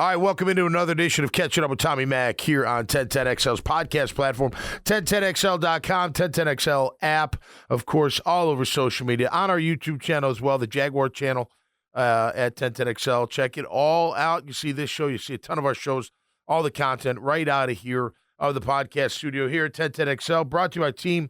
All right, welcome into another edition of Catching Up with Tommy Mack here on 1010XL's podcast platform, 1010XL.com, 1010XL app, of course, all over social media, on our YouTube channel as well, the Jaguar channel at 1010XL. Check it all out. You see this show, you see a ton of our shows, all the content right out of here, of the podcast studio here at 1010XL, brought to you by Team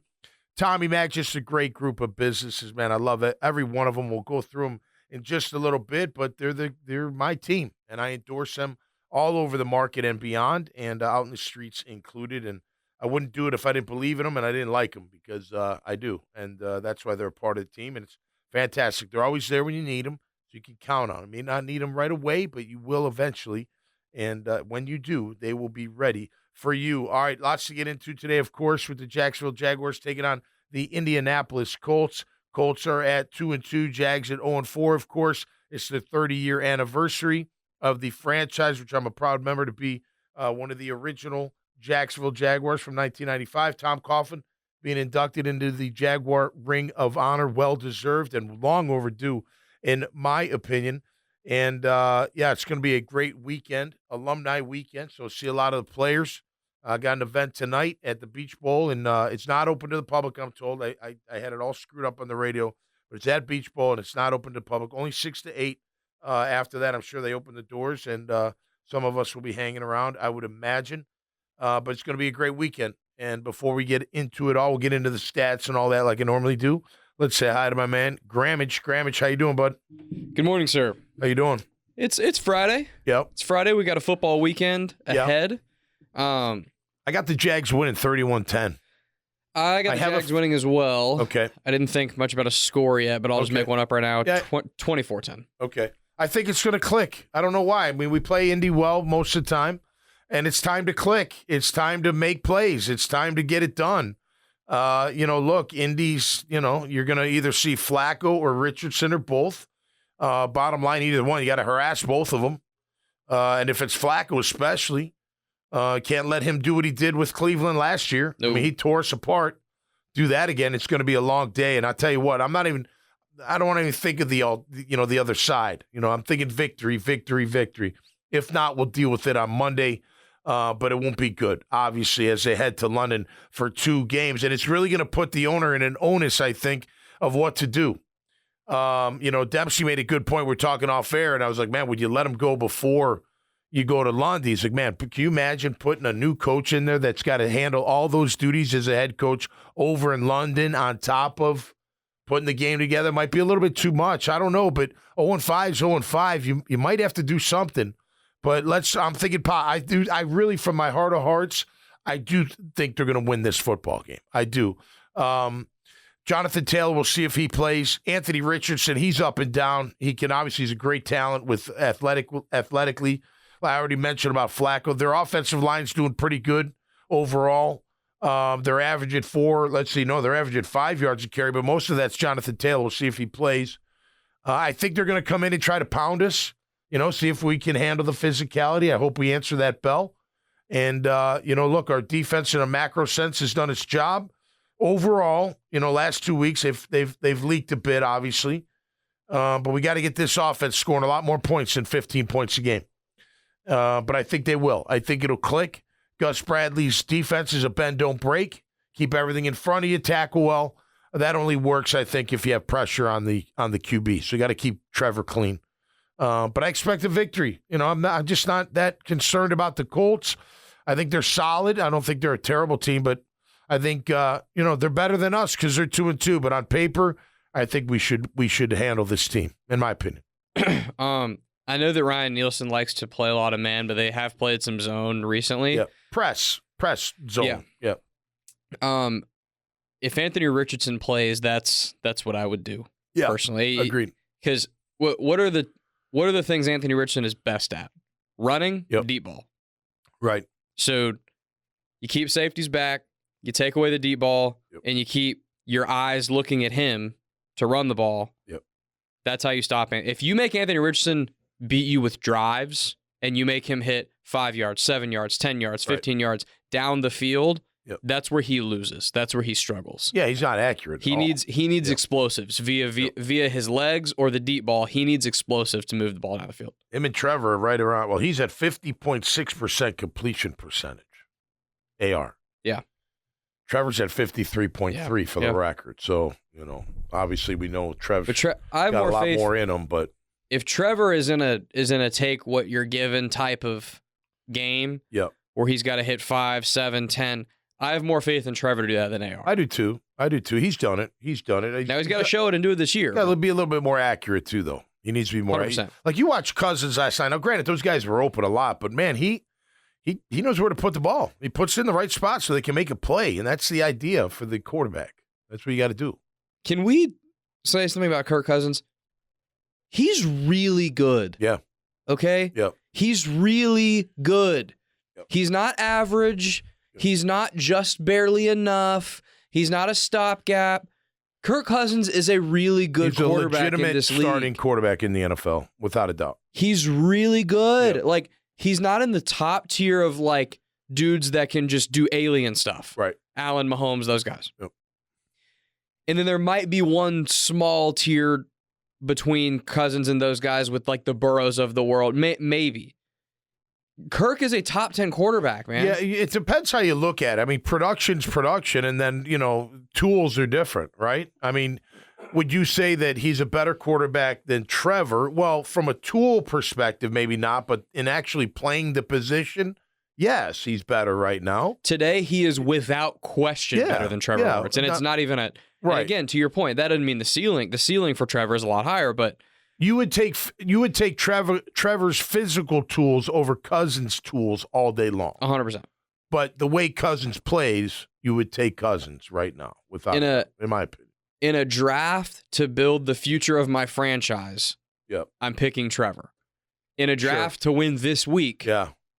Tommy Mack. Just a great group of businesses, man. I love it. Every one of them. We'll go through them in just a little bit, but they're my team, and I endorse them all over the market and beyond, and out in the streets included. And I wouldn't do it if I didn't believe in them and I didn't like them, because I do, and that's why they're a part of the team, and it's fantastic. They're always there when you need them, so you can count on them. You may not need them right away, but you will eventually, and when you do, they will be ready for you. All right, lots to get into today, of course, with the Jacksonville Jaguars taking on the Indianapolis Colts. Colts are at 2-2, Jags at 0-4. Of course, it's the 30-year anniversary of the franchise, which I'm a proud member to be one of the original Jacksonville Jaguars from 1995. Tom Coughlin being inducted into the Jaguar Ring of Honor, well-deserved and long overdue, in my opinion. And, it's going to be a great weekend, alumni weekend, so see a lot of the players. I got an event tonight at the Beach Bowl, and it's not open to the public, I'm told. I had it all screwed up on the radio, but it's at Beach Bowl, and it's not open to the public. Only 6 to 8. After that, I'm sure they open the doors, and some of us will be hanging around, I would imagine. But it's going to be a great weekend. And before we get into it all, we'll get into the stats and all that like I normally do. Let's say hi to my man, Grammage. Grammage, how you doing, bud? Good morning, sir. How you doing? It's Friday. Yep. It's Friday. We got a football weekend ahead. Yep. I got the Jags winning 31-10. I got the Jags winning as well. Okay. I didn't think much about a score yet, but I'll just make one up right now. Yeah. 24-10. Okay. I think it's going to click. I don't know why. I mean, we play Indy well most of the time, and it's time to click. It's time to make plays. It's time to get it done. Look, Indy's, you're going to either see Flacco or Richardson or both. Bottom line, either one. You got to harass both of them. And if it's Flacco especially, can't let him do what he did with Cleveland last year. Nope. I mean, he tore us apart. Do that again, it's going to be a long day. And I'll tell you what, I don't want to even think of the other side. I'm thinking victory. If not, we'll deal with it on Monday. But it won't be good, obviously, as they head to London for 2 games. And it's really going to put the owner in an onus, I think, of what to do. Dempsey made a good point. We're talking off air, and I was like, man, would you let him go before you go to London? He's like, man, can you imagine putting a new coach in there that's got to handle all those duties as a head coach over in London on top of putting the game together? Might be a little bit too much. I don't know, but 0-5 is 0-5. You might have to do something. But I'm thinking, I really, from my heart of hearts, I do think they're going to win this football game. I do. Jonathan Taylor, we'll see if he plays. Anthony Richardson, he's up and down. He's a great talent with athletically. I already mentioned about Flacco. Their offensive line's doing pretty good overall. They're averaging 5 yards a carry, but most of that's Jonathan Taylor. We'll see if he plays. I think they're going to come in and try to pound us, see if we can handle the physicality. I hope we answer that bell. And, look, our defense in a macro sense has done its job. Overall, last 2 weeks, they've leaked a bit, obviously. But we got to get this offense scoring a lot more points than 15 points a game. But I think they will. I think it'll click. Gus Bradley's defense is a bend, don't break. Keep everything in front of you, tackle well. That only works, I think, if you have pressure on the QB. So you got to keep Trevor clean. But I expect a victory. I'm just not that concerned about the Colts. I think they're solid. I don't think they're a terrible team, but I think they're better than us because they're 2-2. But on paper, I think we should handle this team, in my opinion. I know that Ryan Nielsen likes to play a lot of man, but they have played some zone recently. Yeah. Press zone. Yeah. If Anthony Richardson plays, that's what I would do. Yeah, personally. Agreed. Because what are the things Anthony Richardson is best at? Running, deep ball. Right. So you keep safeties back, you take away the deep ball, and you keep your eyes looking at him to run the ball. Yep. That's how you stop it. If you make Anthony Richardson beat you with drives and you make him hit 5 yards, 7 yards, 10 yards, 15 yards down the field, Yep. That's where he loses. That's where he struggles. Yeah, he's not accurate. He needs explosives via his legs or the deep ball. He needs explosive to move the ball down the field. Him and Trevor are right around. Well, he's at 50.6% completion percentage. AR. Yeah. Trevor's at 53.3 for the record. So, obviously we know Trevor's I have got a lot faith, more in him, but if Trevor is in a take what you're given type of game, where he's got to hit 5, 7, 10, I have more faith in Trevor to do that than AR. I do too. He's done it. Now he's got to show it and do it this year. Got to be a little bit more accurate too, though. He needs to be more 100%. Like you watch Cousins last night. Now, granted, those guys were open a lot, but man, he knows where to put the ball. He puts it in the right spot so they can make a play, and that's the idea for the quarterback. That's what you got to do. Can we say something about Kirk Cousins? He's really good. Yeah. Okay? Yep. He's really good. Yep. He's not average. Yep. He's not just barely enough. He's not a stopgap. Kirk Cousins is a really good quarterback in this league. He's a legitimate starting quarterback in the NFL, without a doubt. He's really good. Yep. Like, he's not in the top tier of, like, dudes that can just do alien stuff. Right. Allen, Mahomes, those guys. Yep. And then there might be one small tier between Cousins and those guys with, like, the Burrows of the world. Maybe. Kirk is a top 10 quarterback, man. Yeah, it depends how you look at it. I mean, production's production, and then, tools are different, right? I mean, would you say that he's a better quarterback than Trevor? Well, from a tool perspective, maybe not, but in actually playing the position, yes, he's better right now. Today, he is without question better than Trevor Lawrence, and it's not even a... Right. And again, to your point, that doesn't mean the ceiling. The ceiling for Trevor is a lot higher, but... You would take Trevor's physical tools over Cousins' tools all day long. 100%. But the way Cousins plays, you would take Cousins right now, in my opinion. In a draft to build the future of my franchise, I'm picking Trevor. In a draft to win this week,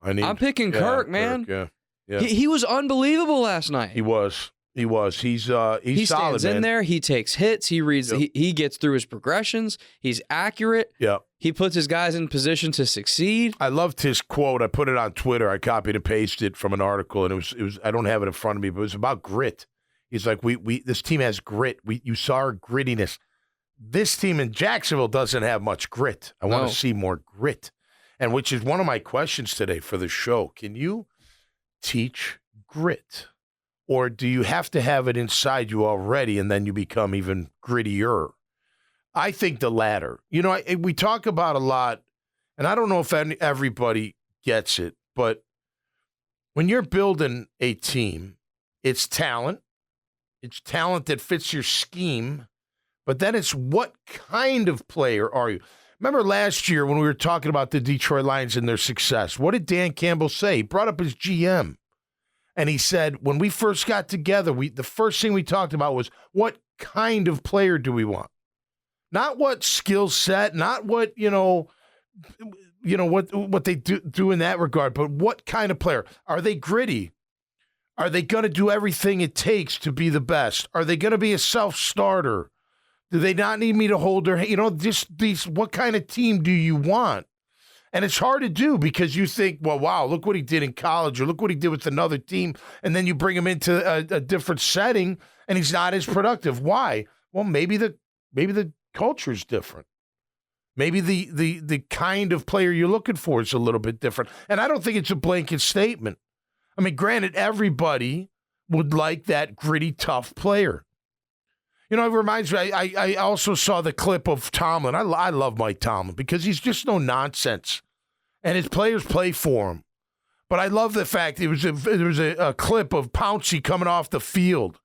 I'm picking Kirk, man. Kirk, yeah. He was unbelievable last night. He was. He's solid, he stands in there. He takes hits. He reads. He gets through his progressions. He's accurate. Yeah. He puts his guys in position to succeed. I loved his quote. I put it on Twitter. I copied and pasted it from an article, and it was. I don't have it in front of me, but it was about grit. He's like, this team has grit. You saw our grittiness. This team in Jacksonville doesn't have much grit. I want to see more grit, and which is one of my questions today for the show. Can you teach grit? Or do you have to have it inside you already and then you become even grittier? I think the latter. We talk about a lot, and I don't know if everybody gets it, but when you're building a team, it's talent. It's talent that fits your scheme, but then it's what kind of player are you? Remember last year when we were talking about the Detroit Lions and their success, what did Dan Campbell say? He brought up his GM. And he said, when we first got together, the first thing we talked about was what kind of player do we want? Not what skill set, not what, what they do in that regard, but what kind of player? Are they gritty? Are they going to do everything it takes to be the best? Are they going to be a self-starter? Do they not need me to hold their hand? What kind of team do you want? And it's hard to do because you think, well, wow, look what he did in college, or look what he did with another team, and then you bring him into a different setting, and he's not as productive. Why? Well, maybe the culture's different. Maybe the kind of player you're looking for is a little bit different. And I don't think it's a blanket statement. I mean, granted, everybody would like that gritty, tough player. It reminds me, I also saw the clip of Tomlin. I love Mike Tomlin because he's just no nonsense. And his players play for him. But I love the fact there was a clip of Pouncey coming off the field.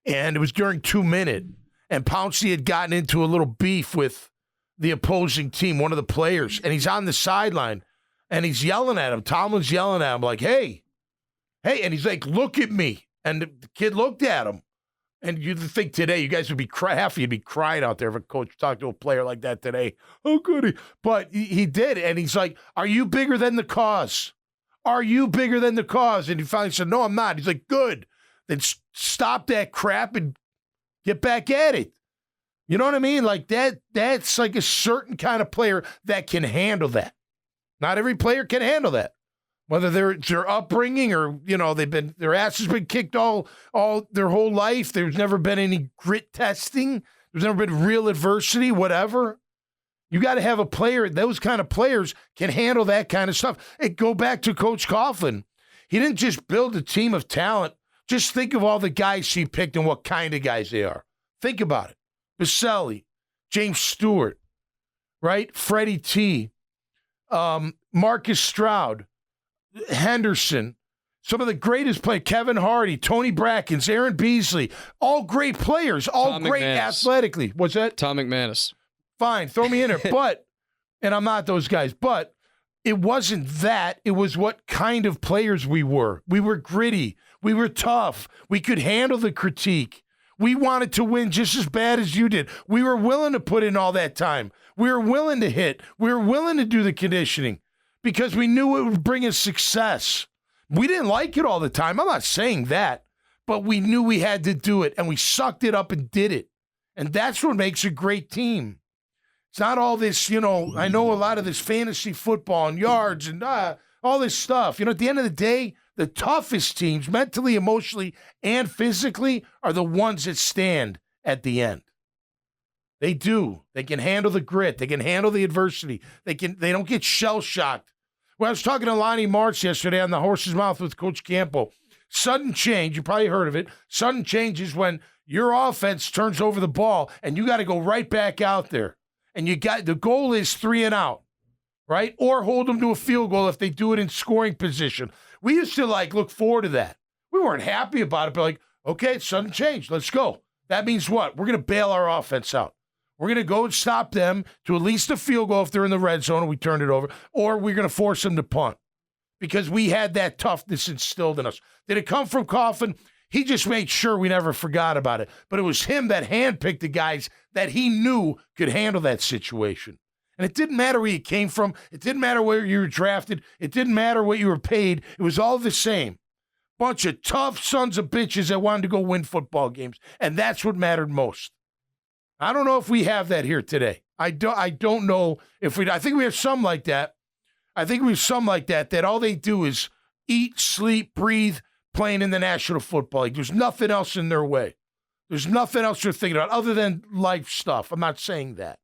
And it was during 2 minutes. And Pouncey had gotten into a little beef with the opposing team, one of the players. And he's on the sideline. And he's yelling at him. Tomlin's yelling at him like, hey. And he's like, look at me. And the kid looked at him. And you'd think today, you guys would be half of you'd be crying out there if a coach talked to a player like that today. Oh, goody. But he did. And he's like, are you bigger than the cause? Are you bigger than the cause? And he finally said, no, I'm not. He's like, good. Then stop that crap and get back at it. You know what I mean? Like that's like a certain kind of player that can handle that. Not every player can handle that. Whether their upbringing or, their ass has been kicked all their whole life. There's never been any grit testing. There's never been real adversity, whatever. You got to have a player. Those kind of players can handle that kind of stuff. Hey, go back to Coach Coughlin. He didn't just build a team of talent. Just think of all the guys he picked and what kind of guys they are. Think about it. Baselli, James Stewart, right? Freddie T, Marcus Stroud, Henderson, some of the greatest players, Kevin Hardy, Tony Brackens, Aaron Beasley, all great players, all Tom great McManus. athletically. What's that? Tom McManus. Fine, throw me in there. But, and I'm not those guys, but it wasn't that. It was what kind of players we were. We were gritty. We were tough. We could handle the critique. We wanted to win just as bad as you did. We were willing to put in all that time. We were willing to hit. We were willing to do the conditioning because we knew it would bring us success. We didn't like it all the time. I'm not saying that, but we knew we had to do it, and we sucked it up and did it. And that's what makes a great team. It's not all this, I know a lot of this fantasy football and yards and all this stuff. At the end of the day, the toughest teams, mentally, emotionally, and physically, are the ones that stand at the end. They do. They can handle the grit. They can handle the adversity. They don't get shell-shocked. Well, I was talking to Lonnie March yesterday on the Horse's Mouth with Coach Campo. Sudden change, you probably heard of it. Sudden change is when your offense turns over the ball and you got to go right back out there. And the goal is 3 and out, right? Or hold them to a field goal if they do it in scoring position. We used to look forward to that. We weren't happy about it, but okay, it's sudden change. Let's go. That means what? We're going to bail our offense out. We're going to go and stop them to at least a field goal if they're in the red zone and we turned it over, or we're going to force them to punt because we had that toughness instilled in us. Did it come from Coughlin? He just made sure we never forgot about it. But it was him that handpicked the guys that he knew could handle that situation. And it didn't matter where you came from. It didn't matter where you were drafted. It didn't matter what you were paid. It was all the same. Bunch of tough sons of bitches that wanted to go win football games. And that's what mattered most. I don't know if we have that here today. I don't know if I think we have some like that. I think we have some like that all they do is eat, sleep, breathe, playing in the National Football League. There's nothing else in their way. There's nothing else they're thinking about other than life stuff. I'm not saying that.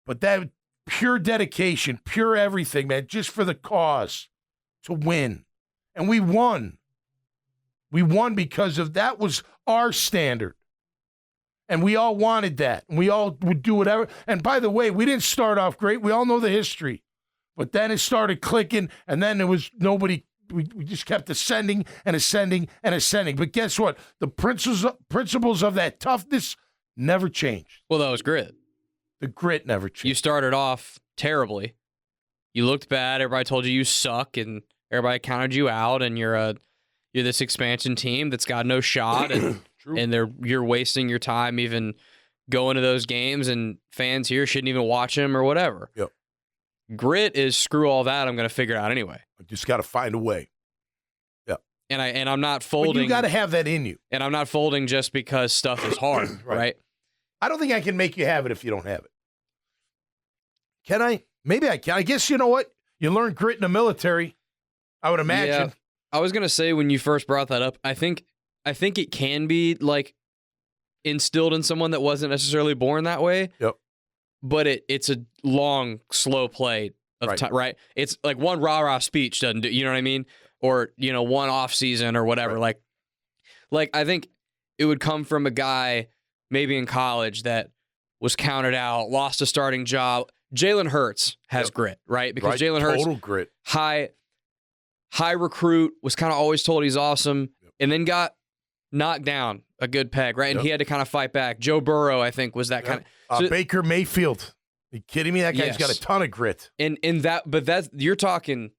But that pure dedication, pure everything, man, just for the cause to win. And we won. We won because of that was our standard. And we all wanted that. And we all would do whatever. And by the way, we didn't start off great. We all know the history. But then it started clicking, and then there was nobody. We just kept ascending and ascending and ascending. But guess what? The principles of that toughness never changed. Well, that was grit. The grit never changed. You started off terribly. You looked bad. Everybody told you suck, and everybody counted you out. And you're this expansion team that's got no shot, and you're wasting your time even going to those games. And fans here shouldn't even watch them or whatever. Yep. Grit is screw all that. I'm going to figure it out anyway. I just got to find a way. Yeah. And I'm not folding. But you got to have that in you. And I'm not folding just because stuff is hard, right? I don't think I can make you have it if you don't have it. Can I? Maybe I can. I guess you know what? You learn grit in the military, I would imagine. Yeah. I was going to say when you first brought that up, I think it can be instilled in someone that wasn't necessarily born that way. Yep. But it's a long, slow play of time, right? It's like one rah-rah speech doesn't do, you know what I mean? Or, one off season or whatever. Right. Like I think it would come from a guy maybe in college that was counted out, lost a starting job. Jalen Hurts has grit, right? Because Jalen Hurts, total grit, high recruit, was kind of always told he's awesome, and then got knocked down a good peg, right? And he had to kind of fight back. Joe Burrow, I think, was that kind of. So, Baker Mayfield. Are you kidding me? That guy's got a ton of grit. And you're talking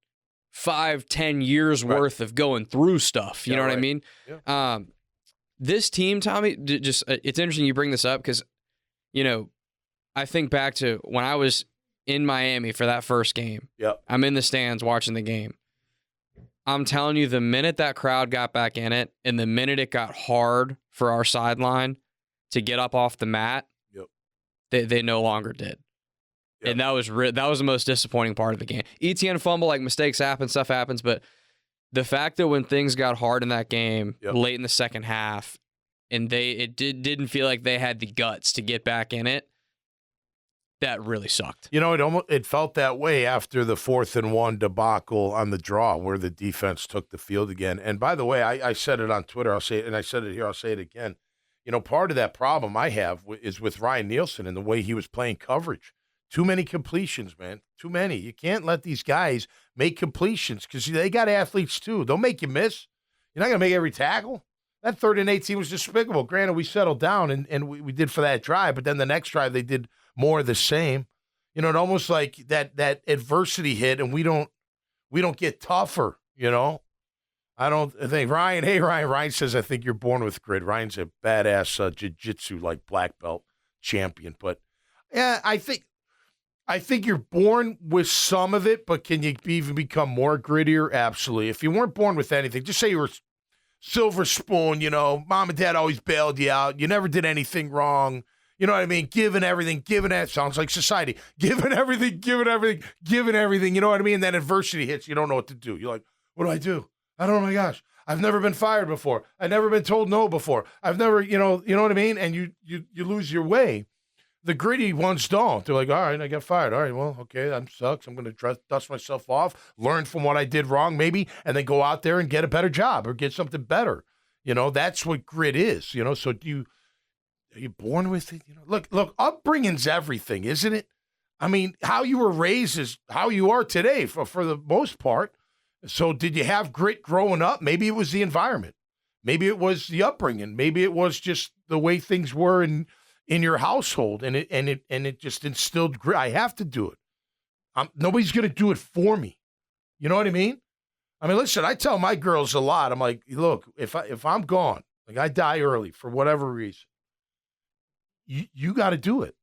5-10 years worth of going through stuff. You know what I mean? Yeah. This team, Tommy, just it's interesting you bring this up because, I think back to when I was in Miami for that first game. Yep. I'm in the stands watching the game. I'm telling you, the minute that crowd got back in it and the minute it got hard for our sideline to get up off the mat, they no longer did. Yep. And that was the most disappointing part of the game. ETN fumble, like mistakes happen, stuff happens, but the fact that when things got hard in that game late in the second half, and didn't feel like they had the guts to get back in it, that really sucked. It felt that way after the 4th and 1 debacle on the draw where the defense took the field again. And by the way, I said it on Twitter, I'll say it, and I said it here, I'll say it again. Part of that problem I have is with Ryan Nielsen and the way he was playing coverage. Too many completions, man. Too many. You can't let these guys make completions because they got athletes too. They'll make you miss. You're not going to make every tackle. That 3rd and 18 was despicable. Granted, we settled down and we did for that drive, but then the next drive they did more of the same. It almost like that adversity hit, and we don't get tougher. I don't think Ryan. Hey Ryan. Ryan says I think you're born with grit. Ryan's a badass jiu-jitsu like black belt champion, but yeah, I think you're born with some of it, but can you even become more grittier? Absolutely. If you weren't born with anything, just say you were silver spoon, mom and dad always bailed you out. You never did anything wrong. You know what I mean? Giving everything, sounds like society. Giving everything. You know what I mean? And then adversity hits. You don't know what to do. You're like, what do I do? I don't know. Oh my gosh. I've never been fired before. I've never been told no before. I've never, you know what I mean? And you lose your way. The gritty ones don't. They're like, all right, I got fired. All right, well, okay, that sucks. I'm going to dust myself off, learn from what I did wrong maybe, and then go out there and get a better job or get something better. That's what grit is. So are you born with it? Look, upbringing's everything, isn't it? I mean, how you were raised is how you are today for the most part. So did you have grit growing up? Maybe it was the environment. Maybe it was the upbringing. Maybe it was just the way things were in your household, and it just instilled grit. I have to do it. Nobody's going to do it for me. You know what I mean? I mean, listen, I tell my girls a lot. I'm like, look, if I'm gone, like I die early for whatever reason, you got to do it.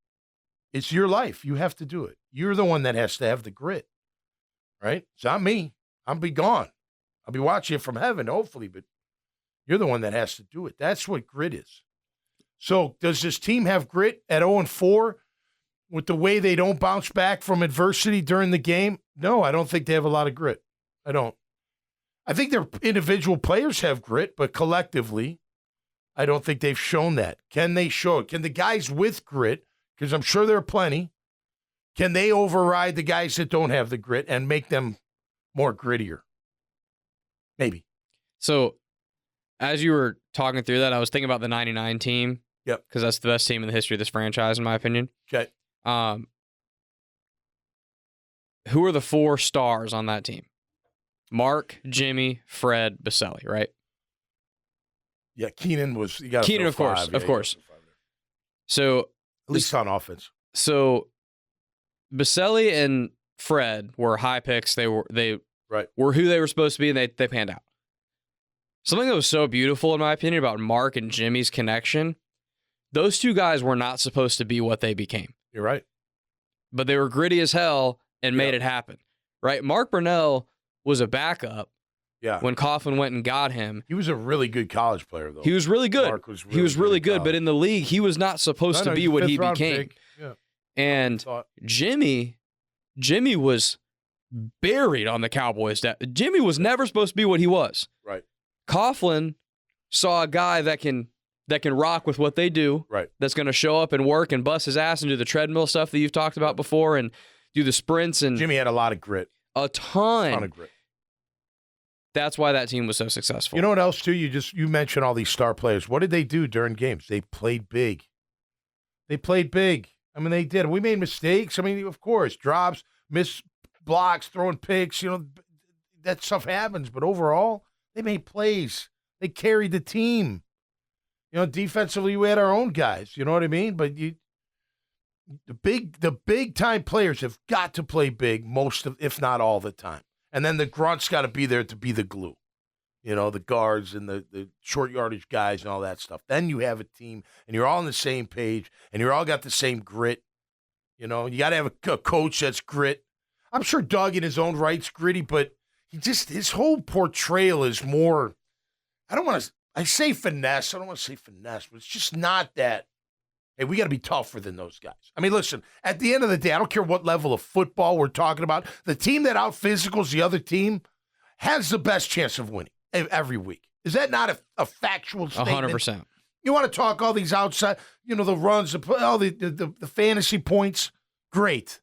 It's your life. You have to do it. You're the one that has to have the grit, right? It's not me. I'll be gone. I'll be watching it from heaven, hopefully, but you're the one that has to do it. That's what grit is. So does this team have grit at 0-4 with the way they don't bounce back from adversity during the game? No, I don't think they have a lot of grit. I don't. I think their individual players have grit, but collectively, I don't think they've shown that. Can they show it? Can the guys with grit, because I'm sure there are plenty, can they override the guys that don't have the grit and make them more grittier? Maybe. So as you were talking through that, I was thinking about the 99 team. Yep. Because that's the best team in the history of this franchise, in my opinion. Okay. Who are the 4 stars on that team? Mark, Jimmy, Fred, Baselli, right? Yeah, Keenan was. Keenan, of course, of course. So at least on offense. So Baselli and Fred were high picks. They were who they were supposed to be, and they panned out. Something that was so beautiful, in my opinion, about Mark and Jimmy's connection, those two guys were not supposed to be what they became. You're right. But they were gritty as hell and made it happen, right? Mark Brunell was a backup when Coughlin went and got him. He was a really good college player, though. He was really good. Mark was he was really good, but in the league, he was not supposed to be what he became. Yeah. And Jimmy was buried on the Cowboys. Jimmy was never supposed to be what he was. Right. Coughlin saw a guy that can rock with what they do. Right. That's going to show up and work and bust his ass and do the treadmill stuff that you've talked about before and do the sprints. And Jimmy had a lot of grit. A ton of grit. That's why that team was so successful. You know what else, too? You mentioned all these star players. What did they do during games? They played big. I mean, they did. We made mistakes. I mean, of course, drops, missed blocks, throwing picks. That stuff happens. But overall, they made plays. They carried the team. Defensively, we had our own guys. You know what I mean? But the big time players have got to play big most of, if not all the time. And then the grunts got to be there to be the glue. The guards and the short yardage guys and all that stuff. Then you have a team, and you're all on the same page, and you're all got the same grit. You got to have a coach that's grit. I'm sure Doug in his own right's gritty, but his whole portrayal is more, I say finesse. I don't want to say finesse, but it's just not that Hey, we got to be tougher than those guys. I mean, listen, at the end of the day, I don't care what level of football we're talking about. The team that out-physicals the other team has the best chance of winning every week. Is that not a factual statement? 100%. You want to talk all these outside, the runs, all the fantasy points? Great.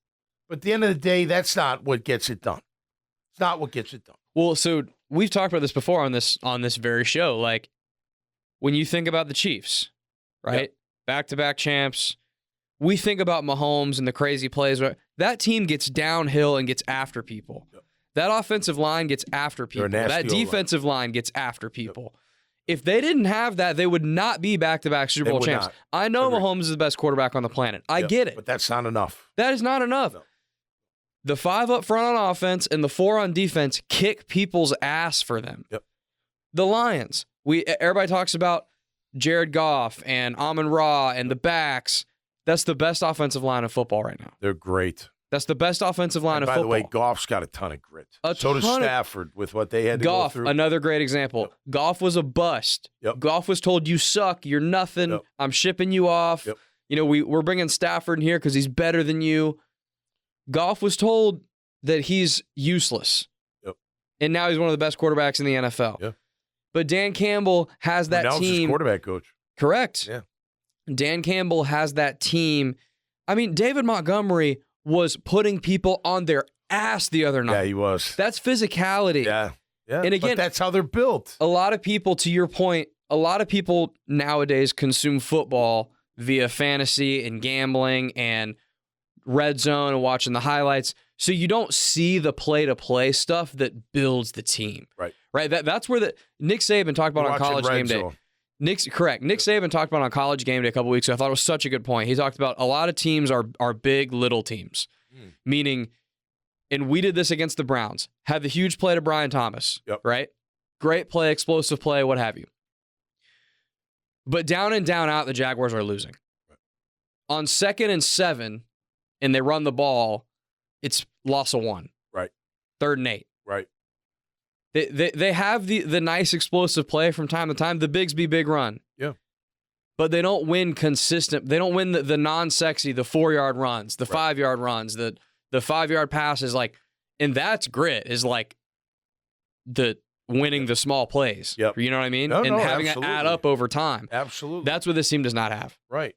But at the end of the day, that's not what gets it done. It's not what gets it done. Well, so we've talked about this before on this very show. Like, when you think about the Chiefs, right? Yep. Back-to-back champs. We think about Mahomes and the crazy plays. That team gets downhill and gets after people. Yep. That offensive line gets after people. That defensive line gets after people. Yep. If they didn't have that, they would not be back-to-back Super Bowl champs. Not. I know Mahomes is the best quarterback on the planet. I get it. But that's not enough. That is not enough. No. The 5 up front on offense and the 4 on defense kick people's ass for them. Yep. The Lions. Everybody talks about Jared Goff and Amon-Ra and the backs. That's the best offensive line of football right now. They're great. That's the best offensive line of football. By the way, Goff's got a ton of grit. So does Stafford with what they had to go through. Goff, another great example. Yep. Goff was a bust. Yep. Goff was told, you suck, you're nothing, yep. I'm shipping you off. Yep. We're bringing Stafford in here because he's better than you. Goff was told that he's useless. Yep. And now he's one of the best quarterbacks in the NFL. Yeah. But Dan Campbell has that now team. He's his quarterback coach. Correct. Yeah. Dan Campbell has that team. I mean, David Montgomery was putting people on their ass the other night. Yeah, he was. That's physicality. Yeah. Yeah. And again, but that's how they're built. A lot of people, to your point, a lot of people nowadays consume football via fantasy and gambling and red zone and watching the highlights. So you don't see the play-to-play stuff that builds the team. Right. Right. That's where Nick Saban talked about on College Game Day. Nick Saban talked about on College Game Day a couple weeks ago. I thought it was such a good point. He talked about a lot of teams are big little teams, meaning, and we did this against the Browns. Had the huge play to Brian Thomas, right? Great play, explosive play, what have you. But down and down out, the Jaguars are losing. Right. On 2nd and 7, and they run the ball, it's loss of 1. Right. 3rd and 8. Right. They have the nice explosive play from time to time, the Bigsby big run. Yeah. But they don't win consistent. They don't win the non-sexy, the 4-yard runs, the 5-yard runs, the 5-yard passes. And that's grit, is like the winning the small plays. Yep. You know what I mean? No, having absolutely. it add up over time. Absolutely. That's what this team does not have. Right.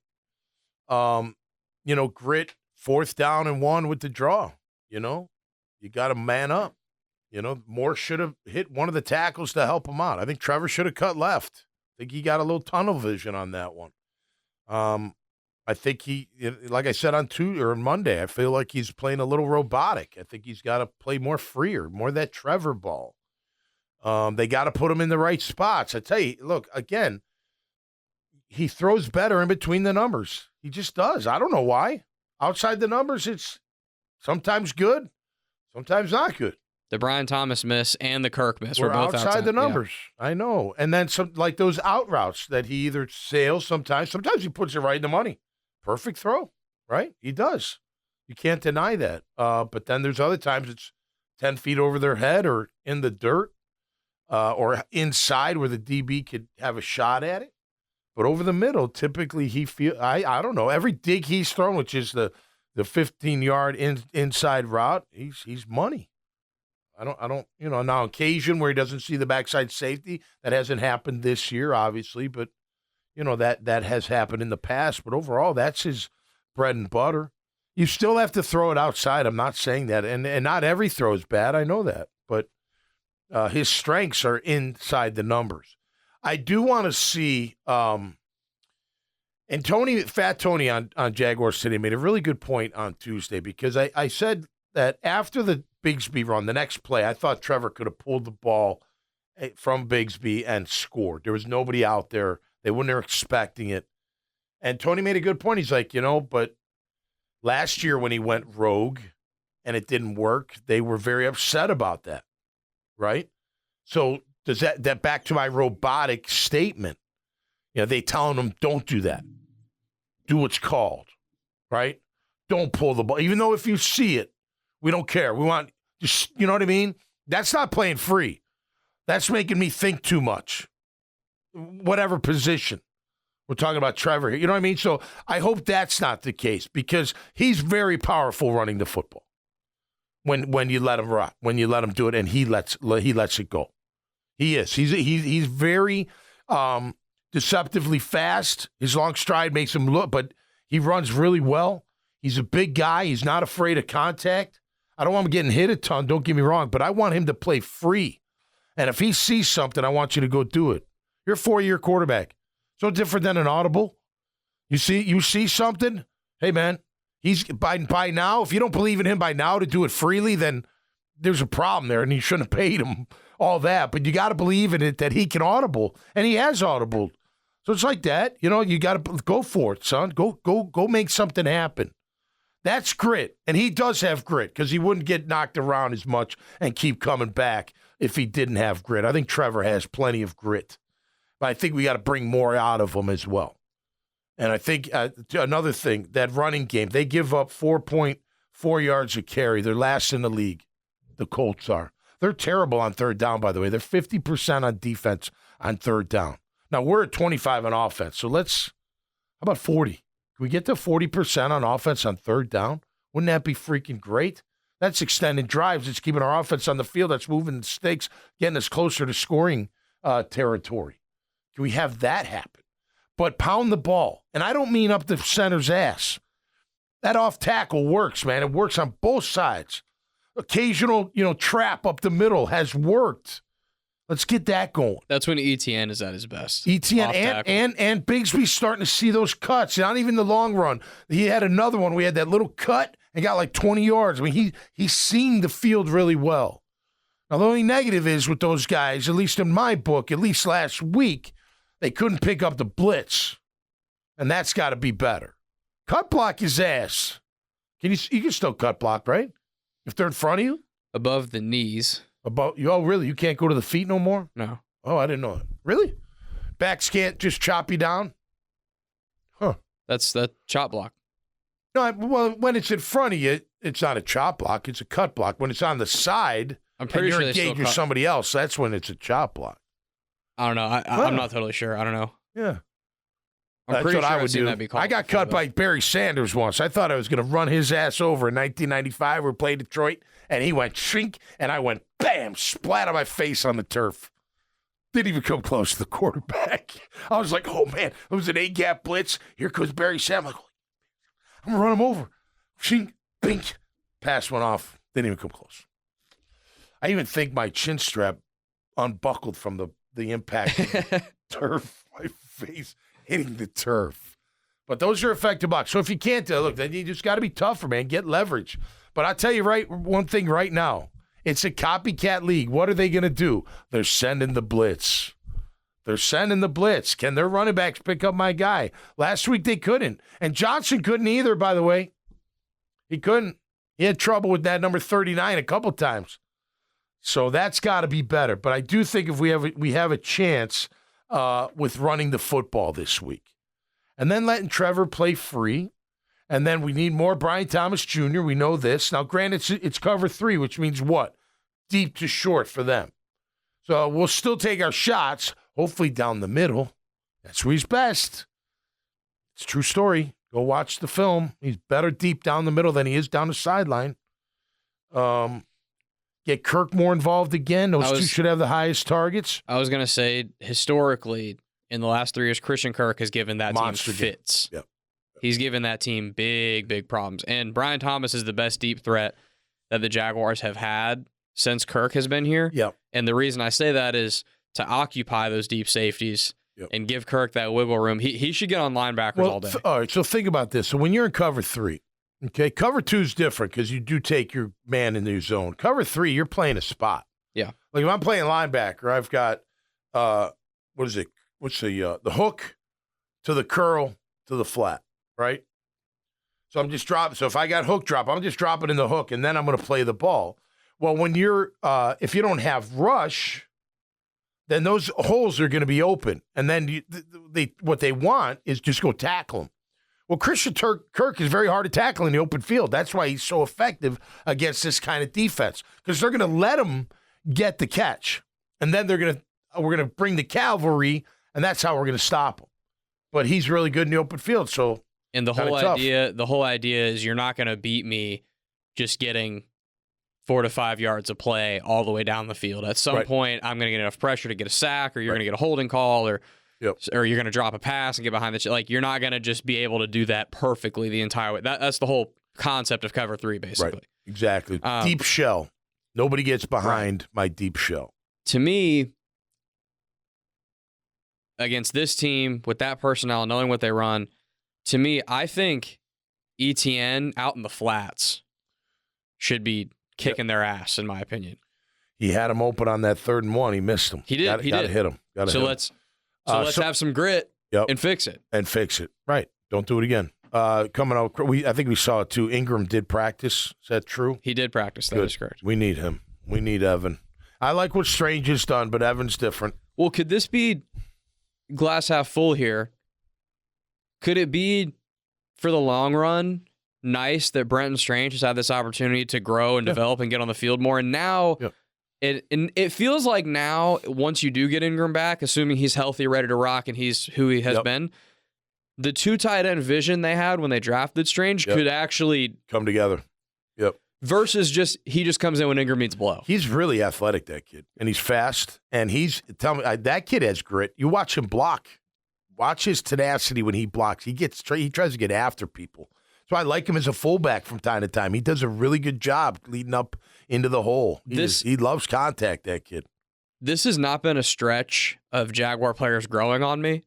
Grit, 4th down and 1 with the draw. You got to man up. Moore should have hit one of the tackles to help him out. I think Trevor should have cut left. I think he got a little tunnel vision on that one. I think he, like I said on Monday, I feel like he's playing a little robotic. I think he's got to play more freer, more of that Trevor ball. They got to put him in the right spots. I tell you, look, again, he throws better in between the numbers. He just does. I don't know why. Outside the numbers, it's sometimes good, sometimes not good. The Brian Thomas miss and the Kirk miss were both outside the numbers. Yeah. I know. And then some, like those out routes that he either sails sometimes he puts it right in the money. Perfect throw, right? He does. You can't deny that. But then there's other times it's 10 feet over their head or in the dirt or inside where the DB could have a shot at it. But over the middle, typically I don't know. Every dig he's thrown, which is the 15-yard inside route, he's money. I don't, now occasion where he doesn't see the backside safety, that hasn't happened this year, obviously, but, that has happened in the past. But overall, that's his bread and butter. You still have to throw it outside. I'm not saying that. And not every throw is bad. I know that. But his strengths are inside the numbers. I do want to see, and Fat Tony on Jaguars today made a really good point on Tuesday, because I said that after the Bigsby run, the next play, I thought Trevor could have pulled the ball from Bigsby and scored. There was nobody out there. They weren't expecting it. And Tony made a good point. He's like, but last year when he went rogue and it didn't work, they were very upset about that, right? So does that back to my robotic statement? They telling him, don't do that. Do what's called, right? Don't pull the ball. Even though if you see it, we don't care. We want, just, you know what I mean? That's not playing free. That's making me think too much. Whatever position. We're talking about Trevor here. You know what I mean? So I hope that's not the case because he's very powerful running the football. When you let him run, when you let him do it, and he lets it go. He is. He's very deceptively fast. His long stride makes him look, but he runs really well. He's a big guy. He's not afraid of contact. I don't want him getting hit a ton, don't get me wrong, but I want him to play free. And if he sees something, I want you to go do it. You're a 4-year quarterback. So different than an audible. You see something? Hey, man, he's by now, if you don't believe in him by now to do it freely, then there's a problem there, and you shouldn't have paid him all that. But you got to believe in it that he can audible, and he has audible. So it's like that. You know, you got to go for it, son. Go make something happen. That's grit, and he does have grit because he wouldn't get knocked around as much and keep coming back if he didn't have grit. I think Trevor has plenty of grit, but I think we got to bring more out of him as well. And I think another thing, that running game, they give up 4.4 yards a carry. They're last in the league. The Colts are. They're terrible on third down, by the way. They're 50% on defense on third down. Now, we're at 25 on offense, so how about 40? Can we get to 40% on offense on third down? Wouldn't that be freaking great? That's extended drives. It's keeping our offense on the field. That's moving the stakes, getting us closer to scoring territory. Can we have that happen? But pound the ball. And I don't mean up the center's ass. That off tackle works, man. It works on both sides. Occasional, trap up the middle has worked. Let's get that going. That's when ETN is at his best. ETN and Bigsby's starting to see those cuts. Not even the long run. He had another one. We had that little cut and got like 20 yards. I mean, he's seeing the field really well. Now, the only negative is with those guys, at least in my book, at least last week, they couldn't pick up the blitz. And that's got to be better. Cut block his ass. You can still cut block, right? If they're in front of you? Above the knees. Oh, really? You can't go to the feet no more? No. Oh, I didn't know it. Really? Backs can't just chop you down? Huh. That's the chop block. No, well, when it's in front of you, it's not a chop block. It's a cut block. When it's on the side, I'm pretty sure you're engaged with somebody else, that's when it's a chop block. I don't know. I'm not totally sure. I don't know. Yeah. I'm pretty sure I would do. That be called I got cut by Barry Sanders once. I thought I was going to run his ass over in 1995. We played Detroit, and he went shrink, and I went bam, splat on my face on the turf. Didn't even come close to the quarterback. I was like, oh, man, it was an A-gap blitz. Here comes Barry Sanders. I'm going to run him over. Shink, bink. Pass went off. Didn't even come close. I even think my chin strap unbuckled from the impact of the turf. My face hitting the turf. But those are effective blocks. So if you can't do it, look, then you just got to be tougher, man. Get leverage. But I'll tell you one thing right now. It's a copycat league. What are they going to do? They're sending the blitz. Can their running backs pick up my guy? Last week they couldn't. And Johnson couldn't either, by the way. He couldn't. He had trouble with that number 39 a couple times. So that's got to be better. But I do think if we have a chance with running the football this week. And then letting Trevor play free. And then we need more Brian Thomas Jr. We know this. Now, granted, it's cover 3, which means what? Deep to short for them. So we'll still take our shots, hopefully down the middle. That's where he's best. It's a true story. Go watch the film. He's better deep down the middle than he is down the sideline. Get Kirk more involved again. Those two should have the highest targets. I was going to say, historically, in the last 3 years, Christian Kirk has given that team fits. Yep. He's given that team big, big problems. And Brian Thomas is the best deep threat that the Jaguars have had since Kirk has been here. Yep. And the reason I say that is to occupy those deep safeties and give Kirk that wiggle room. He should get on linebackers all day. All right, so think about this. So when you're in cover 3, okay, cover 2 is different because you do take your man in your zone. Cover 3, you're playing a spot. Yeah. Like if I'm playing linebacker, I've got, what is it? What's the hook to the curl to the flat. Right? So I'm just dropping. So if I got hook drop, I'm just dropping in the hook, and then I'm going to play the ball. Well, when you're, if you don't have rush, then those holes are going to be open. And then what they want is just go tackle them. Well, Christian Kirk is very hard to tackle in the open field. That's why he's so effective against this kind of defense, because they're going to let him get the catch. And then we're going to bring the cavalry, and that's how we're going to stop him. but he's really good in the open field. So, and the kinda whole idea is you're not going to beat me just getting 4 to 5 yards of play all the way down the field. At some point, I'm going to get enough pressure to get a sack, or you're going to get a holding call, or you're going to drop a pass and get behind the like. You're not going to just be able to do that perfectly the entire way. That's the whole concept of cover 3, basically. Right. Exactly. Deep shell. Nobody gets behind my deep shell. To me, against this team with that personnel, knowing what they run, to me, I think ETN out in the flats should be kicking their ass, in my opinion. He had him open on that 3rd and 1. He missed him. He did. Gotta hit him. Let's have some grit and fix it. Right. Don't do it again. Coming out, I think we saw it too. Ingram did practice. Is that true? He did practice. That is correct. We need him. We need Evan. I like what Strange has done, but Evan's different. Well, could this be glass half full here? Could it be, for the long run, nice that Brenton Strange has had this opportunity to grow and develop and get on the field more? And now, it feels like now, once you do get Ingram back, assuming he's healthy, ready to rock, and he's who he has been, the 2 tight end vision they had when they drafted Strange could actually come together. Yep. Versus he just comes in when Ingram needs blow. He's really athletic, that kid, and he's fast. And that kid has grit. You watch him block. Watch his tenacity when he blocks. He tries to get after people. So I like him as a fullback from time to time. He does a really good job leading up into the hole. He loves contact, that kid. This has not been a stretch of Jaguar players growing on me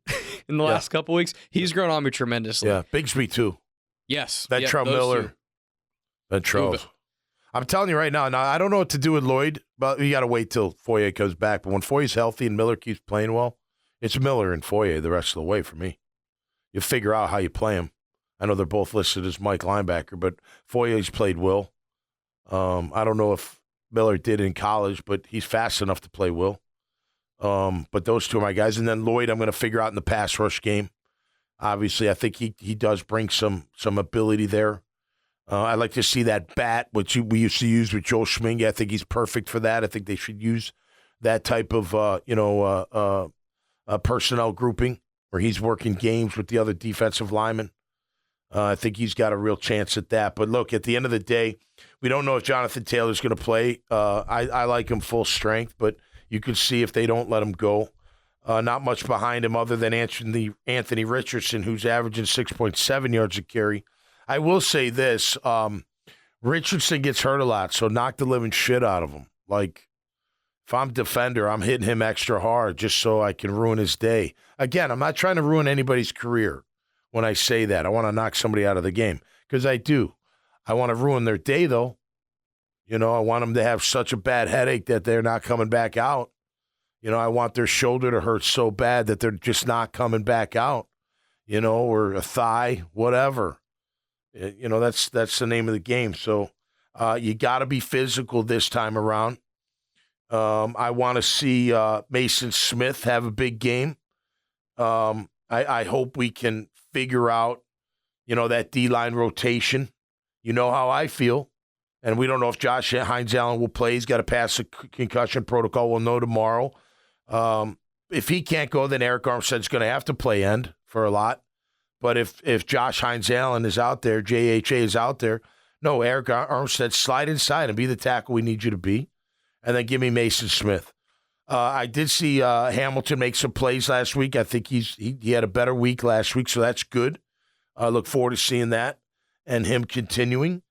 in the last couple weeks. He's grown on me tremendously. Yeah, Bigsby too. Yes. Ventrell Miller. Ventrell. I'm telling you right now, I don't know what to do with Lloyd, but you got to wait till Foye comes back. But when Foye's healthy and Miller keeps playing well, it's Miller and Foye the rest of the way for me. You figure out how you play them. I know they're both listed as Mike linebacker, but Foye's played Will. I don't know if Miller did in college, but he's fast enough to play Will. But those two are my guys. And then Lloyd, I'm going to figure out in the pass rush game. Obviously, I think he does bring some ability there. I like to see that bat, which we used to use with Joel Schminge. I think he's perfect for that. I think they should use that type of personnel grouping where he's working games with the other defensive linemen. I think he's got a real chance at that. But look, at the end of the day, we don't know if Jonathan Taylor's going to play. I like him full strength, but you can see if they don't let him go. Not much behind him other than Anthony Richardson, who's averaging 6.7 yards a carry. I will say this, Richardson gets hurt a lot, so knock the living shit out of him. Like, if I'm defender, I'm hitting him extra hard just so I can ruin his day. Again, I'm not trying to ruin anybody's career when I say that. I want to knock somebody out of the game, because I do. I want to ruin their day, though. I want them to have such a bad headache that they're not coming back out. I want their shoulder to hurt so bad that they're just not coming back out, or a thigh, whatever. That's the name of the game. So you got to be physical this time around. I want to see Mason Smith have a big game. I hope we can figure out, that D-line rotation. You know how I feel. And we don't know if Josh Hines-Allen will play. He's got to pass a concussion protocol. We'll know tomorrow. If he can't go, then Eric Armstead's going to have to play end for a lot. But if Josh Hines-Allen is out there, JHA is out there, no, Eric Armstead, slide inside and be the tackle we need you to be. And then give me Mason Smith. I did see Hamilton make some plays last week. I think he had a better week last week, so that's good. I look forward to seeing that and him continuing.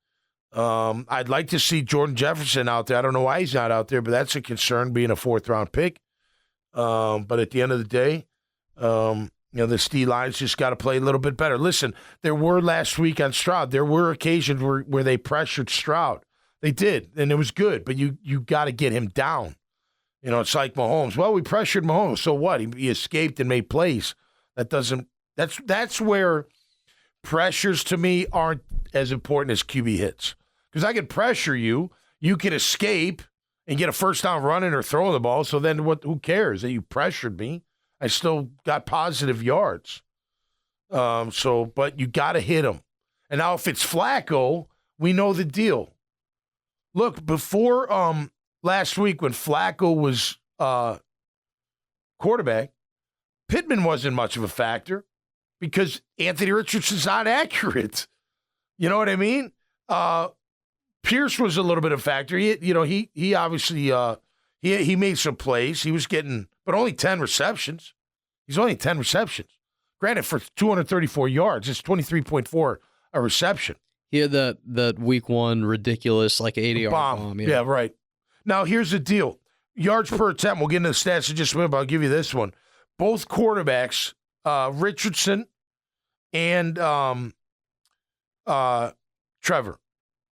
I'd like to see Jordan Jefferson out there. I don't know why he's not out there, but that's a concern, being a 4th-round pick. But at the end of the day, the D-line's just got to play a little bit better. Listen, there were last week on Stroud, there were occasions where they pressured Stroud. They did, and it was good, but you got to get him down. It's like Mahomes. Well, we pressured Mahomes, so what? He escaped and made plays. That's where pressures to me aren't as important as QB hits. Because I can pressure you, you can escape and get a first down running or throwing the ball, so then who cares that you pressured me? I still got positive yards. But you got to hit him. And now if it's Flacco, we know the deal. Look, before last week when Flacco was quarterback, Pittman wasn't much of a factor. because Anthony Richardson's not accurate. You know what I mean? Pierce was a little bit of a factor. He obviously he made some plays. He was getting, but only 10 receptions. He's only 10 receptions. Granted, for 234 yards, it's 23.4 a reception. He had the week one ridiculous 80-yard bomb. Yeah, right. Now, here's the deal. Yards per attempt, we'll get into the stats in just a minute, but I'll give you this one. Both quarterbacks, Richardson and Trevor,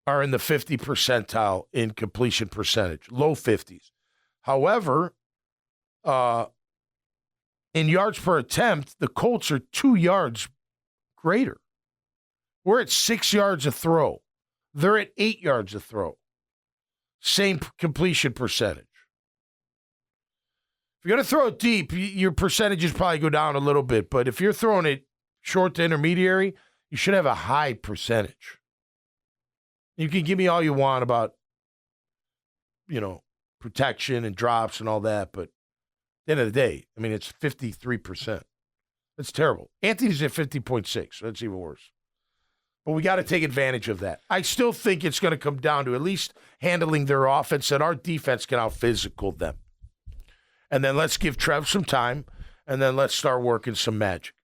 are in the 50 percentile in completion percentage, low 50s. However, in yards per attempt, the Colts are 2 yards greater. We're at 6 yards a throw. They're at 8 yards a throw. Same completion percentage. If you're going to throw it deep, your percentages probably go down a little bit. But if you're throwing it short to intermediary, you should have a high percentage. You can give me all you want about, protection and drops and all that, but at the end of the day, it's 53%. That's terrible. Anthony's at 50.6, so that's even worse. But we got to take advantage of that. I still think it's going to come down to at least handling their offense, and our defense can out-physical them. And then let's give Trev some time, and then let's start working some magic.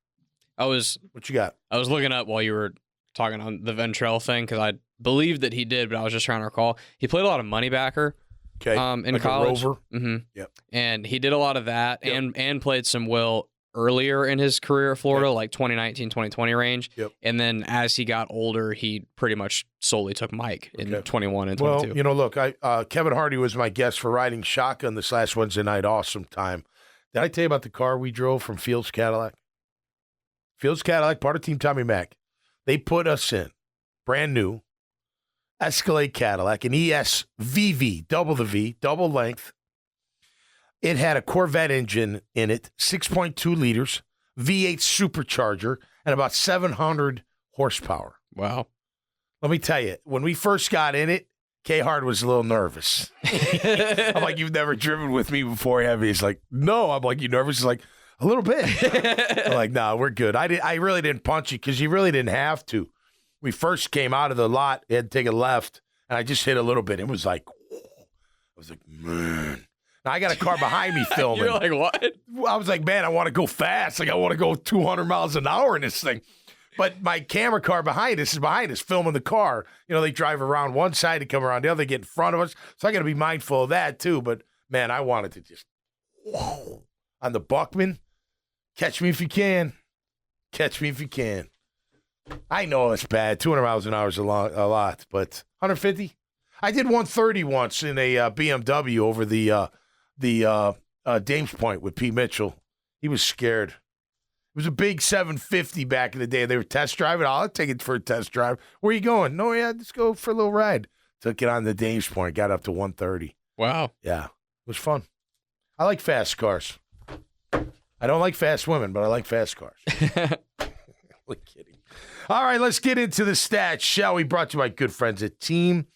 What you got? I was looking up while you were talking on the Ventrell thing, because I believed that he did, but I was just trying to recall. He played a lot of money backer. Okay. In like college. A rover. Mm-hmm. Yep. And he did a lot of that and played some Will earlier in his career at Florida, 2019, 2020 range. Yep. And then as he got older, he pretty much solely took Mike in 21 and 22. Well, look, Kevin Hardy was my guest for riding shotgun this last Wednesday night. Awesome time. Did I tell you about the car we drove from Fields Cadillac? Fields Cadillac, part of Team Tommy Mac. They put us in, brand new, Escalade Cadillac, an ES-VV, double the V, double length. It had a Corvette engine in it, 6.2 liters, V8 supercharger, and about 700 horsepower. Wow. Let me tell you, when we first got in it, K-Hard was a little nervous. I'm like, you've never driven with me before, have you? He's like, no. I'm like, you nervous? He's like, a little bit. I'm like, no, we're good. I really didn't punch you because you really didn't have to. We first came out of the lot, had to take a left, and I just hit a little bit. It was like, I was like, man. Now I got a car behind me filming. You're like, what? I was like, man, I want to go fast. Like, I want to go 200 miles an hour in this thing. But my camera car behind us, filming the car. They drive around one side to come around the other, get in front of us. So I got to be mindful of that, too. But, man, I wanted to just, on the Buckman, catch me if you can. Catch me if you can. I know it's bad. 200 miles an hour is a lot, but 150? I did 130 once in a BMW over the Dames Point with Pete Mitchell. He was scared. It was a big 750 back in the day. They were test driving. I'll take it for a test drive. Where are you going? No, yeah, let's go for a little ride. Took it on the Dames Point. Got up to 130. Wow. Yeah, it was fun. I like fast cars. I don't like fast women, but I like fast cars. Only kidding. All right, let's get into the stats, shall we? Brought to you by good friends at Team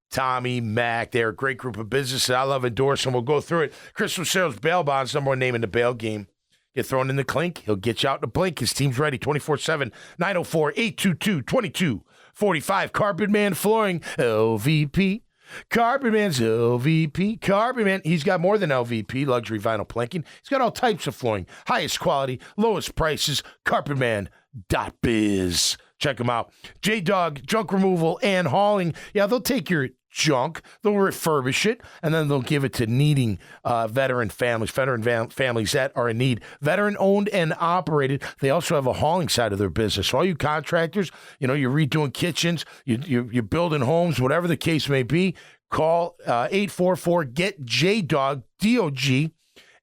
Tommy Mac. They're a great group of businesses. I love endorsing. We'll go through it. Chris Rosero's bail bonds, number one name in the bail game. Get thrown in the clink. He'll get you out in the blink. His team's ready 24/7, 904-822-2245. Carpet Man Flooring, LVP. Carpet Man's LVP. Carpet Man, he's got more than LVP, luxury vinyl planking. He's got all types of flooring, highest quality, lowest prices. Carpetman.biz. Check them out. J-Dog, junk removal and hauling. Yeah, they'll take your junk, they'll refurbish it, and then they'll give it to needing veteran families that are in need. Veteran-owned and operated. They also have a hauling side of their business. So all you contractors, you're redoing kitchens, you're building homes, whatever the case may be, call 844-GET-JDOG, D-O-G,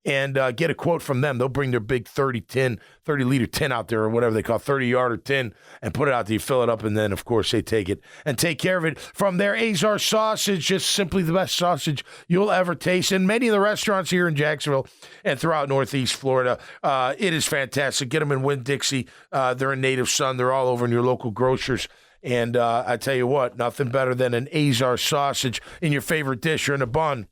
and get a quote from them. They'll bring their big 30-liter tin out there, or whatever they call 30-yarder tin, and put it out there. You fill it up, and then, of course, they take it and take care of it. From their Azar sausage, just simply the best sausage you'll ever taste. And many of the restaurants here in Jacksonville and throughout Northeast Florida, it is fantastic. Get them in Winn-Dixie. They're in Native Sun. They're all over in your local grocers. And I tell you what, nothing better than an Azar sausage in your favorite dish or in a bun.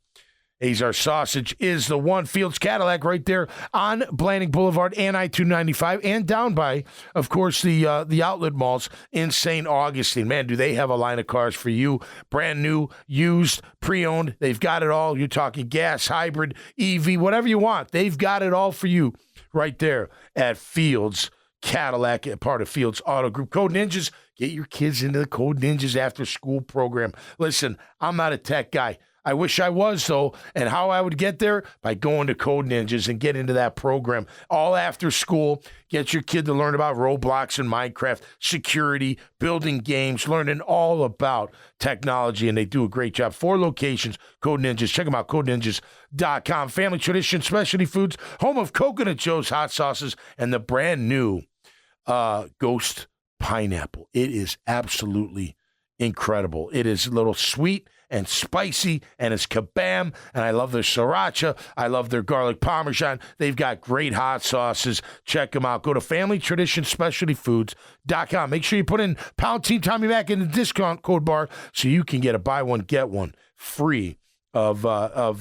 Azar Sausage is the one. Fields Cadillac right there on Blanding Boulevard and I-295 and down by, of course, the outlet malls in St. Augustine. Man, do they have a line of cars for you. Brand new, used, pre-owned. They've got it all. You're talking gas, hybrid, EV, whatever you want. They've got it all for you right there at Fields Cadillac, part of Fields Auto Group. Code Ninjas, get your kids into the Code Ninjas after school program. Listen, I'm not a tech guy. I wish I was, though, and how I would get there? By going to Code Ninjas and get into that program. All after school, get your kid to learn about Roblox and Minecraft, security, building games, learning all about technology, and they do a great job. 4 locations, Code Ninjas. Check them out, codeninjas.com. Family Tradition Specialty Foods, home of Coconut Joe's hot sauces, and the brand new Ghost Pineapple. It is absolutely incredible. It is a little sweet and spicy, and it's kabam, and I love their sriracha. I love their garlic parmesan. They've got great hot sauces. Check them out. Go to FamilyTraditionSpecialtyFoods.com. Make sure you put in Pound Team Tommy Mac in the discount code bar so you can get a buy one, get one free of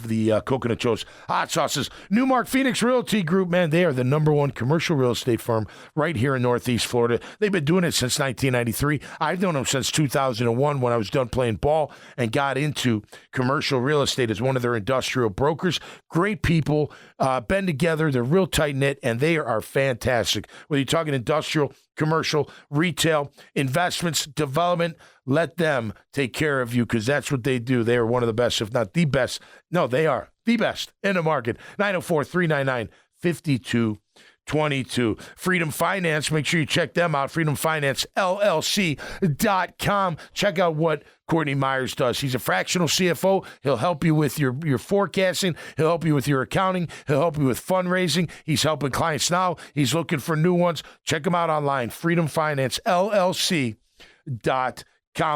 the Coconut Joe's hot sauces. Newmark Phoenix Realty Group, man, they are the #1 commercial real estate firm right here in Northeast Florida. They've been doing it since 1993. I've known them since 2001 when I was done playing ball and got into commercial real estate as one of their industrial brokers. Great people, been together. They're real tight-knit, and they are fantastic. Whether you're talking industrial, commercial, retail, investments, development, let them take care of you because that's what they do. They are one of the best, if not the best. No, they are the best in the market. 904-399-5222. Freedom Finance, make sure you check them out. FreedomFinanceLLC.com. Check out what Courtney Myers does. He's a fractional CFO. He'll help you with your forecasting. He'll help you with your accounting. He'll help you with fundraising. He's helping clients now. He's looking for new ones. Check him out online, FreedomFinanceLLC.com.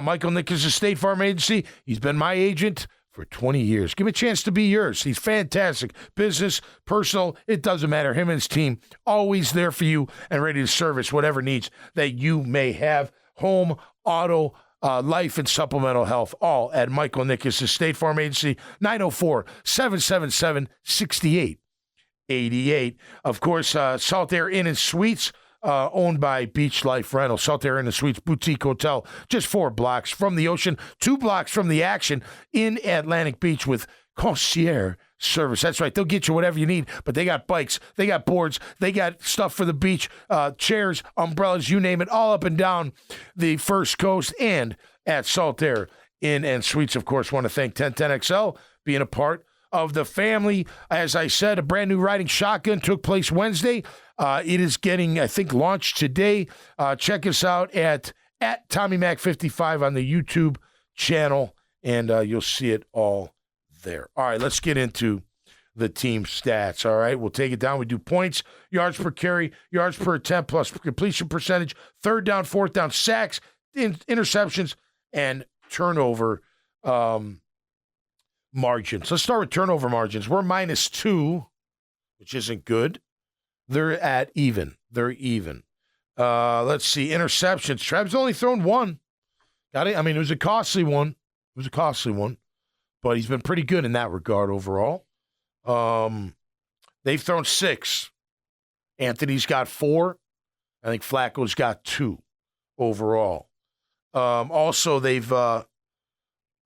Michael Nick is a State Farm agency. He's been my agent for 20 years. Give him a chance to be yours. He's fantastic. Business, personal, it doesn't matter. Him and his team, always there for you and ready to service whatever needs that you may have. Home, auto, life, and supplemental health, all at Michael Nickus' State Farm Agency, 904-777-6888. Of course, Salt Air Inn and Suites, owned by Beach Life Rental. Salt Air Inn and Suites Boutique Hotel, just 4 blocks from the ocean, 2 blocks from the action in Atlantic Beach with concierge service. That's right. They'll get you whatever you need, but they got bikes, they got boards, they got stuff for the beach, chairs, umbrellas, you name it, all up and down the First Coast and at Salt Air Inn and Suites. Of course, want to thank 1010XL being a part of the family. As I said, a brand new riding shotgun took place Wednesday. It is getting, I think, launched today. Check us out at TommyMac55 on the YouTube channel, and you'll see it all there. All right, let's get into the team stats. All right, we'll take it down. We do points, yards per carry, yards per attempt, plus completion percentage, third down, fourth down, sacks, interceptions, and turnover margins. Let's start with turnover margins. We're -2, which isn't good. They're at even. They're even. Let's see. Interceptions. Trev's only thrown 1. Got it? I mean, it was a costly one. But he's been pretty good in that regard overall. They've thrown 6. Anthony's got 4. I think Flacco's got 2 overall. Also, they've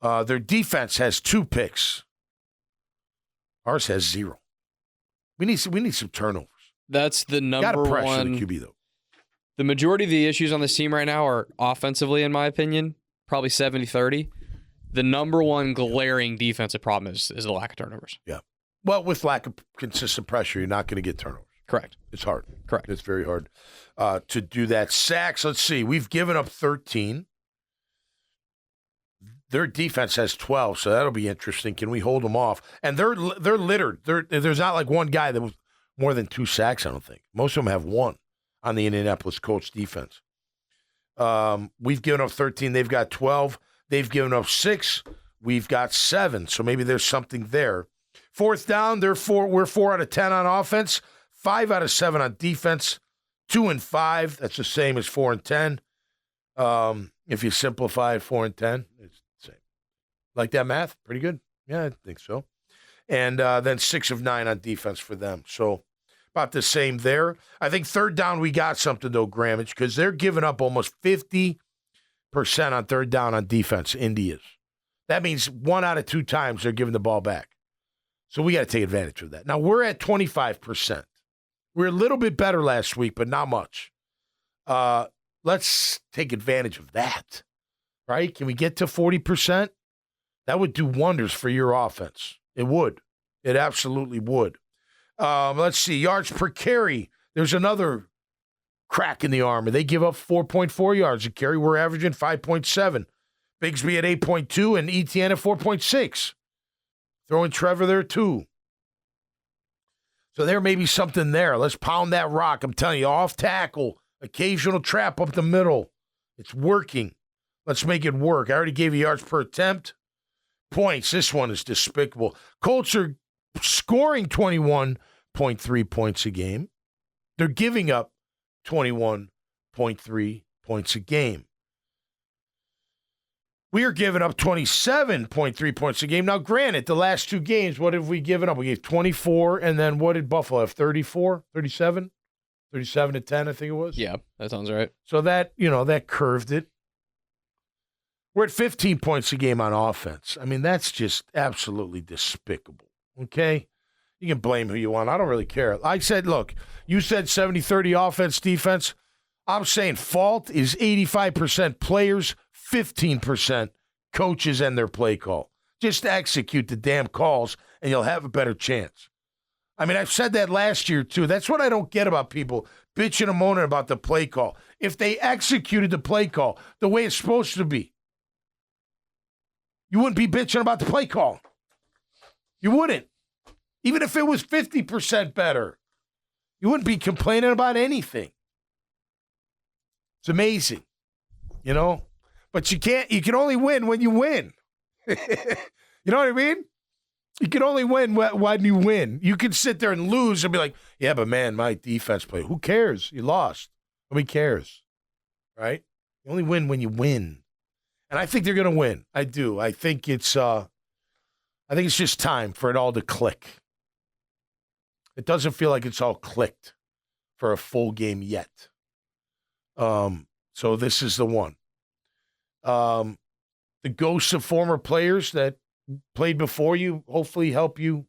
their defense has 2 picks. Ours has 0. We need some turnovers. That's the number Got to pressure one. the QB, though. The majority of the issues on this team right now are offensively, in my opinion, probably 70-30. The number one glaring defensive problem is the lack of turnovers. Yeah. Well, with lack of consistent pressure, you're not going to get turnovers. Correct. It's hard. Correct. It's very hard to do that. Sacks, let's see. We've given up 13. Their defense has 12, so that'll be interesting. Can we hold them off? And they're littered. There's not like one guy that was more than 2 sacks, I don't think. Most of them have 1 on the Indianapolis Colts defense. We've given up 13. They've got 12. They've given up 6. We've got 7. So maybe there's something there. Fourth down, we're 4 out of 10 on offense, 5 out of 7 on defense, 2 and 5. That's the same as 4 and 10. If you simplify it, 4 and 10, it's the same. Like that math? Pretty good? Yeah, I think so. and then 6 of 9 on defense for them. So about the same there. I think third down we got something, though, Grammage, because they're giving up almost 50% on third down on defense, Indy is. That means 1 out of 2 times they're giving the ball back. So we got to take advantage of that. Now, we're at 25%. We're a little bit better last week, but not much. Let's take advantage of that, right? Can we get to 40%? That would do wonders for your offense. It would. It absolutely would. Let's see. Yards per carry. There's another crack in the armor. They give up 4.4 yards a carry. We're averaging 5.7. Bigsby at 8.2 and ETN at 4.6. Throwing Trevor there, too. So there may be something there. Let's pound that rock. I'm telling you, off tackle, occasional trap up the middle. It's working. Let's make it work. I already gave you yards per attempt. Points. This one is despicable. Colts are scoring 21.3 points a game. They're giving up 21.3 points a game. We are giving up 27.3 points a game. Now, granted, the last 2 games, what have we given up? We gave 24, and then what did Buffalo have? 34? 37? 37 to 10, I think it was. Yeah, that sounds right. So that, that curved it. We're at 15 points a game on offense. I mean, that's just absolutely despicable, okay? You can blame who you want. I don't really care. I said, look, you said 70-30 offense, defense. I'm saying fault is 85% players, 15% coaches and their play call. Just execute the damn calls, and you'll have a better chance. I mean, I've said that last year, too. That's what I don't get about people bitching and moaning about the play call. If they executed the play call the way it's supposed to be, you wouldn't be bitching about the play call. You wouldn't. Even if it was 50% better, you wouldn't be complaining about anything. It's amazing, But you can only win when you win. You know what I mean? You can only win when you win. You can sit there and lose and be like, yeah, but man, my defense played. Who cares? You lost. Nobody cares, right? You only win when you win. And I think they're going to win. I do. I think it's just time for it all to click. It doesn't feel like it's all clicked for a full game yet. So this is the one. The ghosts of former players that played before you hopefully help you,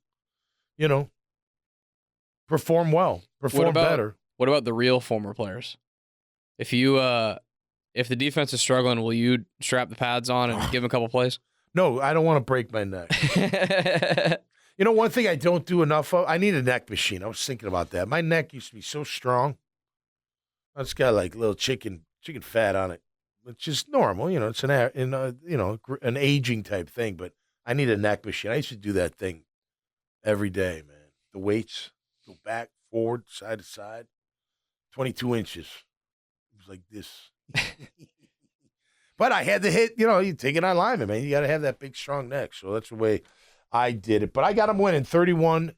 perform well, perform better. What about the real former players? If the defense is struggling, will you strap the pads on and give them a couple plays? No, I don't want to break my neck. One thing I don't do enough of, I need a neck machine. I was thinking about that. My neck used to be so strong. I just got like little chicken fat on it. It's just normal, it's an aging type thing, but I need a neck machine. I used to do that thing every day, man. The weights, go back, forward, side to side, 22 inches. It was like this. But I had to hit, you take it on lineman, man. You got to have that big, strong neck. So that's the way I did it. But I got them winning 31-10,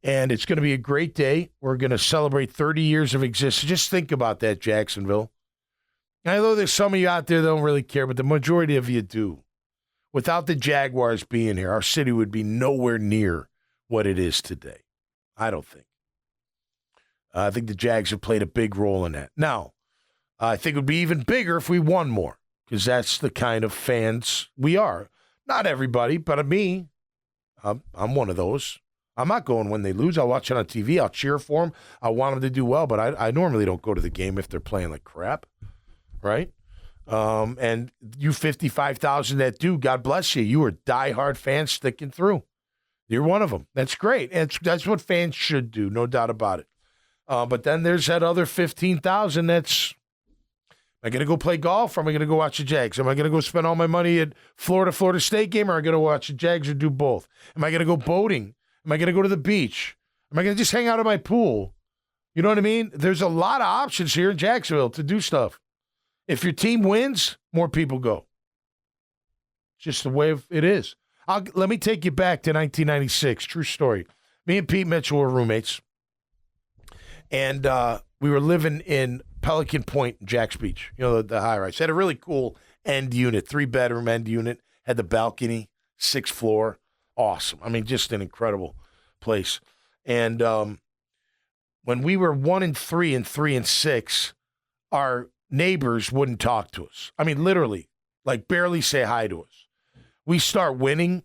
and it's going to be a great day. We're going to celebrate 30 years of existence. Just think about that, Jacksonville. I know there's some of you out there that don't really care, but the majority of you do. Without the Jaguars being here, our city would be nowhere near what it is today. I don't think. I think the Jags have played a big role in that. Now, I think it would be even bigger if we won more, because that's the kind of fans we are. Not everybody, but me. I'm one of those. I'm not going when they lose. I'll watch it on TV. I'll cheer for them. I want them to do well, but I normally don't go to the game if they're playing like crap. Right? And you 55,000 that do, God bless you. You are diehard fans sticking through. You're one of them. That's great. That's what fans should do, no doubt about it. But then there's that other 15,000 that's, am I going to go play golf or am I going to go watch the Jags? Am I going to go spend all my money at Florida State game or am I going to watch the Jags or do both? Am I going to go boating? Am I going to go to the beach? Am I going to just hang out at my pool? You know what I mean? There's a lot of options here in Jacksonville to do stuff. If your team wins, more people go. Just the way it is. Let me take you back to 1996. True story. Me and Pete Mitchell were roommates. And we were living in Pelican Point, Jack's Beach. The high-rise. Had a really cool end unit, 3-bedroom end unit. Had the balcony, 6th floor. awesome. I mean, just an incredible place. And when we were 1-3 and 3-6, our neighbors wouldn't talk to us. I mean, literally, like barely say hi to us. We start winning.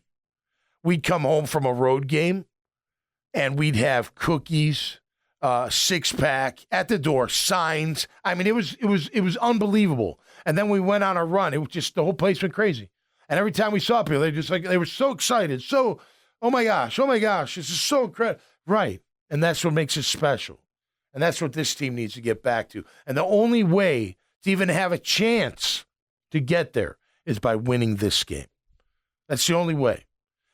We'd come home from a road game, and we'd have cookies, 6-pack at the door, signs. I mean, it was unbelievable. And then we went on a run. It was just the whole place went crazy. And every time we saw people, they were so excited. So, oh my gosh, this is so incredible. Right. And that's what makes it special. And that's what this team needs to get back to. And the only way to even have a chance to get there is by winning this game. That's the only way.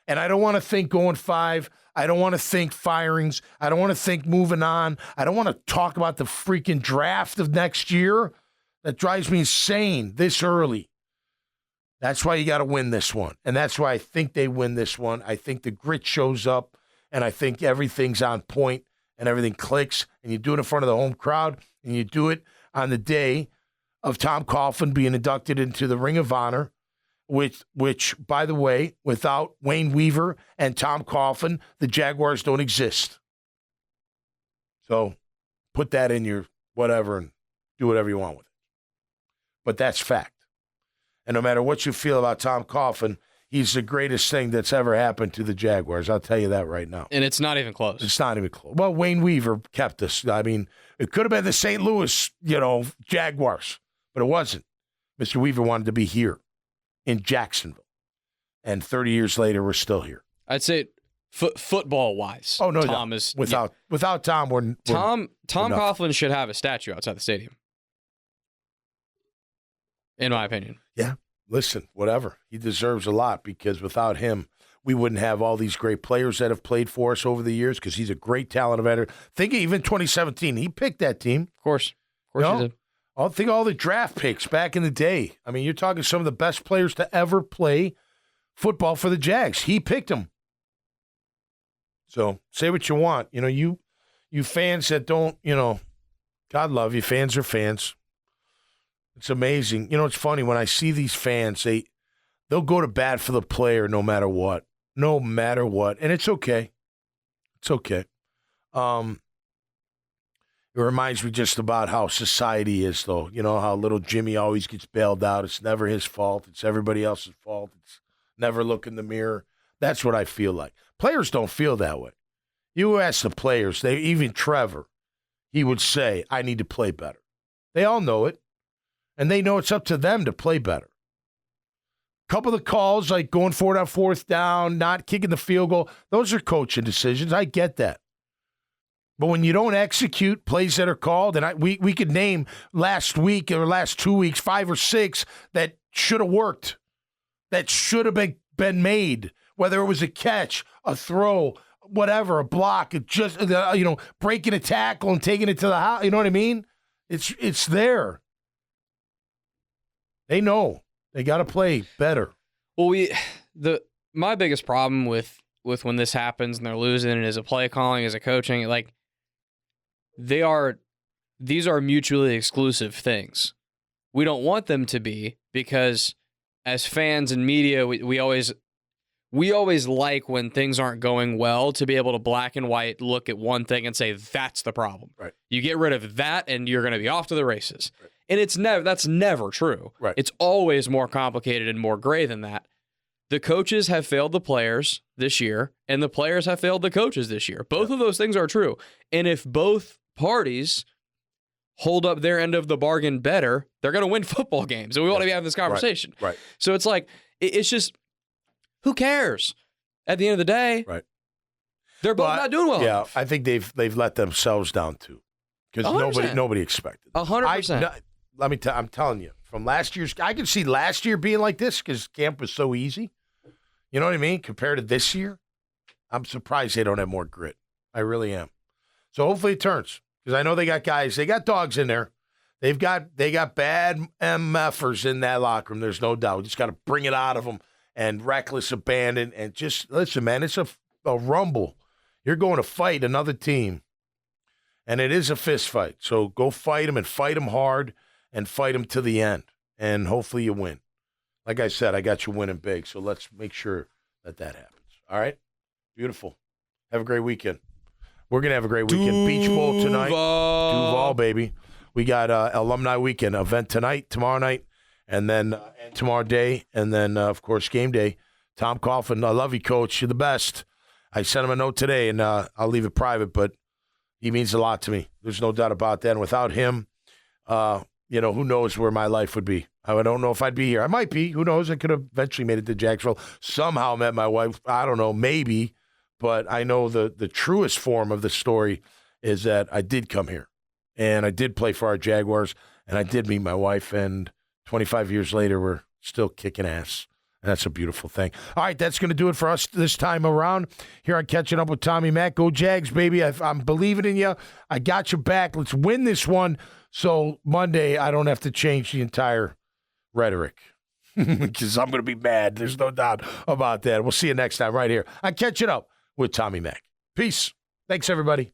And I don't want to think going 5. I don't want to think firings. I don't want to think moving on. I don't want to talk about the freaking draft of next year. That drives me insane this early. That's why you got to win this one. And that's why I think they win this one. I think the grit shows up, and I think everything's on point and everything clicks, and you do it in front of the home crowd, and you do it on the day of Tom Coughlin being inducted into the Ring of Honor, which, by the way, without Wayne Weaver and Tom Coughlin, the Jaguars don't exist. So put that in your whatever and do whatever you want with it. But that's fact. And no matter what you feel about Tom Coughlin, he's the greatest thing that's ever happened to the Jaguars. I'll tell you that right now. And it's not even close. It's not even close. Well, Wayne Weaver kept us. I mean, it could have been the St. Louis, Jaguars, but it wasn't. Mr. Weaver wanted to be here in Jacksonville. And 30 years later, we're still here. I'd say football-wise, oh, no, Tom no. is... Without Tom, we're Tom nothing. Coughlin should have a statue outside the stadium. In my opinion. Yeah. Listen, whatever. He deserves a lot because without him, we wouldn't have all these great players that have played for us over the years because he's a great talent veteran. Think of even 2017. He picked that team. Of course. He did. Think of all the draft picks back in the day. I mean, you're talking some of the best players to ever play football for the Jags. He picked them. So say what you want. You fans that don't, God love you. Fans are fans. It's amazing. It's funny when I see these fans, they'll go to bat for the player no matter what. No matter what. And it's okay. It's okay. It reminds me just about how society is, though. How little Jimmy always gets bailed out. It's never his fault. It's everybody else's fault. It's never look in the mirror. That's what I feel like. Players don't feel that way. You ask the players, even Trevor, he would say, I need to play better. They all know it. And they know it's up to them to play better. A couple of the calls, like going for it on 4th down, not kicking the field goal, those are coaching decisions. I get that. But when you don't execute plays that are called, and we could name last week or last 2 weeks 5 or 6 that should have worked, that should have been made, whether it was a catch, a throw, whatever, a block, just breaking a tackle and taking it to the house. You know what I mean? It's there. They know they got to play better. Well, my biggest problem with when this happens and they're losing and is a play calling, is a coaching, like these are mutually exclusive things. We don't want them to be because as fans and media, we always like when things aren't going well to be able to black and white look at one thing and say that's the problem. Right. You get rid of that and you're going to be off to the races. Right. And that's never true. Right. It's always more complicated and more gray than that. The coaches have failed the players this year, and the players have failed the coaches this year. Both of those things are true. And if both parties hold up their end of the bargain better, they're going to win football games. And we want to be having this conversation. Right. So it's like, it's just, who cares? At the end of the day, right. They're both not doing well enough. I think they've let themselves down too. Because nobody expected. 100%. I'm telling you, from last year's, I could see last year being like this because camp was so easy. You know what I mean? Compared to this year, I'm surprised they don't have more grit. I really am. So hopefully it turns because I know they got guys, they got dogs in there. They got bad MFers in that locker room. There's no doubt. We just got to bring it out of them and reckless abandon and just listen, man. It's a rumble. You're going to fight another team, and it is a fist fight. So go fight them and fight them hard. And fight them to the end, and hopefully you win. Like I said, I got you winning big, so let's make sure that happens. All right? Beautiful. Have a great weekend. We're going to have a great weekend. Beach Bowl tonight. Duval, baby. We got Alumni Weekend event tonight, tomorrow night, and then tomorrow day, and then, of course, game day. Tom Coughlin, I love you, Coach. You're the best. I sent him a note today, and I'll leave it private, but he means a lot to me. There's no doubt about that. And without him, who knows where my life would be. I don't know if I'd be here. I might be. Who knows? I could have eventually made it to Jacksonville. Somehow met my wife. I don't know, maybe. But I know the truest form of the story is that I did come here. And I did play for our Jaguars. And I did meet my wife. And 25 years later, we're still kicking ass. And that's a beautiful thing. All right, that's going to do it for us this time around. Here on Catching Up with Tommy Mack. Go Jags, baby. I'm believing in you. I got your back. Let's win this one so Monday I don't have to change the entire rhetoric because I'm going to be mad. There's no doubt about that. We'll see you next time right here on Catching Up with Tommy Mack. Peace. Thanks, everybody.